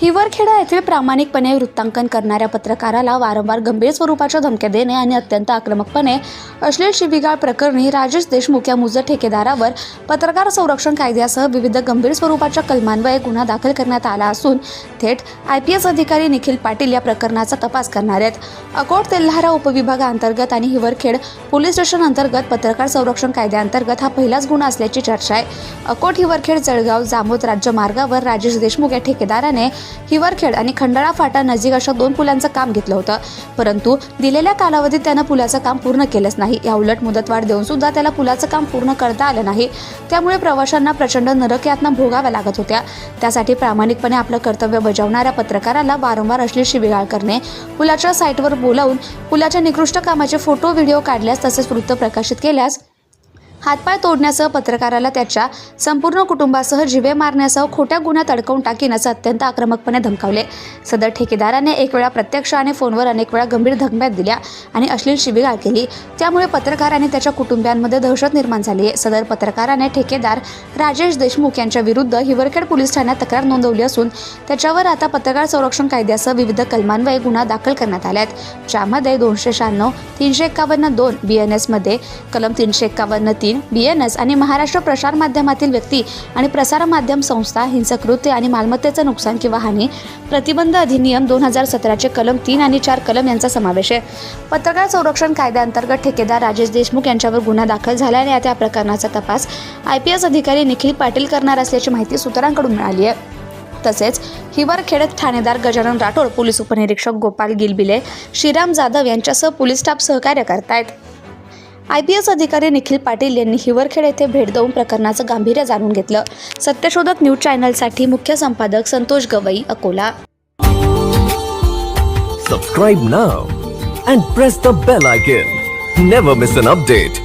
हिवरखेडा येथील प्रामाणिकपणे वृत्तांकन करणाऱ्या पत्रकाराला वारंवार गंभीर स्वरूपाच्या धमक्या देणे आणि अत्यंत आक्रमकपणे अश्लील शिवीगाळ प्रकरणी राजेश देशमुख या मुजत ठेकेदारावर पत्रकार संरक्षण कायद्यासह विविध गंभीर स्वरूपाच्या कलमान्वये गुन्हा दाखल करण्यात आला असून थेट IPS अधिकारी निखिल पाटील या प्रकरणाचा तपास करणार आहेत. अकोट तेल्हारा उपविभागाअंतर्गत आणि हिवरखेड पोलीस स्टेशन अंतर्गत पत्रकार संरक्षण कायद्याअंतर्गत हा पहिलाच गुन्हा असल्याची चर्चा आहे. अकोट हिवरखेड जळगाव जामोद राज्य मार्गावर राजेश देशमुख या ठेकेदाराने हिवरखेड आणि खंडाळा फाटा नजीक अशा 2 पुलांचं काम घेतलं होतं, परंतु दिलेल्या कालावधीत त्यानं पुलाचं काम पूर्ण केलंच नाही. या उलट मुदतवाढ देऊन सुद्धा त्याला पुलाचं काम पूर्ण करता आलं नाही. त्यामुळे प्रवाशांना प्रचंड नरक यातना भोगाव्या लागत होत्या. त्यासाठी प्रामाणिकपणे आपलं कर्तव्य बजावणाऱ्या पत्रकाराला वारंवार अश्लील शिवीगाळ करणे, पुलाच्या साईटवर बोलावून पुलाच्या निकृष्ट कामाचे फोटो व्हिडिओ काढल्यास तसेच वृत्त प्रकाशित केल्यास हातपाय तोडण्यासह पत्रकाराला त्याच्या संपूर्ण कुटुंबासह जीवे मारण्यासह खोट्या गुन्ह्यात अडकवून टाकीन असं अत्यंत आक्रमकपणे धमकावले. सदर ठेकेदाराने एक वेळा प्रत्यक्ष आणि फोनवर अनेक वेळा गंभीर धमक्या दिल्या आणि अश्लील शिवीगाळ केली. त्यामुळे पत्रकार आणि त्याच्या कुटुंबियांमध्ये दहशत निर्माण झाली आहे. सदर पत्रकाराने ठेकेदार राजेश देशमुख यांच्या विरुद्ध हिवरखेड पोलीस ठाण्यात तक्रार नोंदवली असून त्याच्यावर आता पत्रकार संरक्षण कायद्यासह विविध कलमान्वये गुन्हा दाखल करण्यात आला आहे. ज्यामध्ये 296, 351(2) BNS मध्ये कलम 351(3) BNS आणि महाराष्ट्र प्रसार माध्यमातील व्यक्ती आणि प्रसार माध्यम संस्था, हिंसक कृत्य आणि मालमत्तेचं नुकसान किंवा हानी प्रतिबंध अधिनियम 2017 चे कलम 3 आणि 4 कलम यांचा समावेश आहे. पत्रकार संरक्षण कायद्याअंतर्गत ठेकेदार राजेश देशमुख यांच्यावर गुन्हा दाखल झाल्याने आता या प्रकरणाचा तपास IPS अधिकारी निखिल पाटील करणार असल्याची माहिती सूत्रांकडून मिळाली आहे. तसेच हिवरखेड ठाणेदार गजानन राठोड, पोलीस उपनिरीक्षक गोपाल गिलबिले, श्रीराम जाधव यांच्यासह पोलीस स्टाफ सहकार्य करतायत. IPS अधिकारी निखिल पाटील यांनी हिवरखेड येथे भेट देऊन प्रकरणाचं गांभीर्य जाणून घेतलं. सत्यशोधक न्यूज चॅनलसाठी मुख्य संपादक Santosh Gavai, Akola. Subscribe now and press the bell icon. Never miss an update.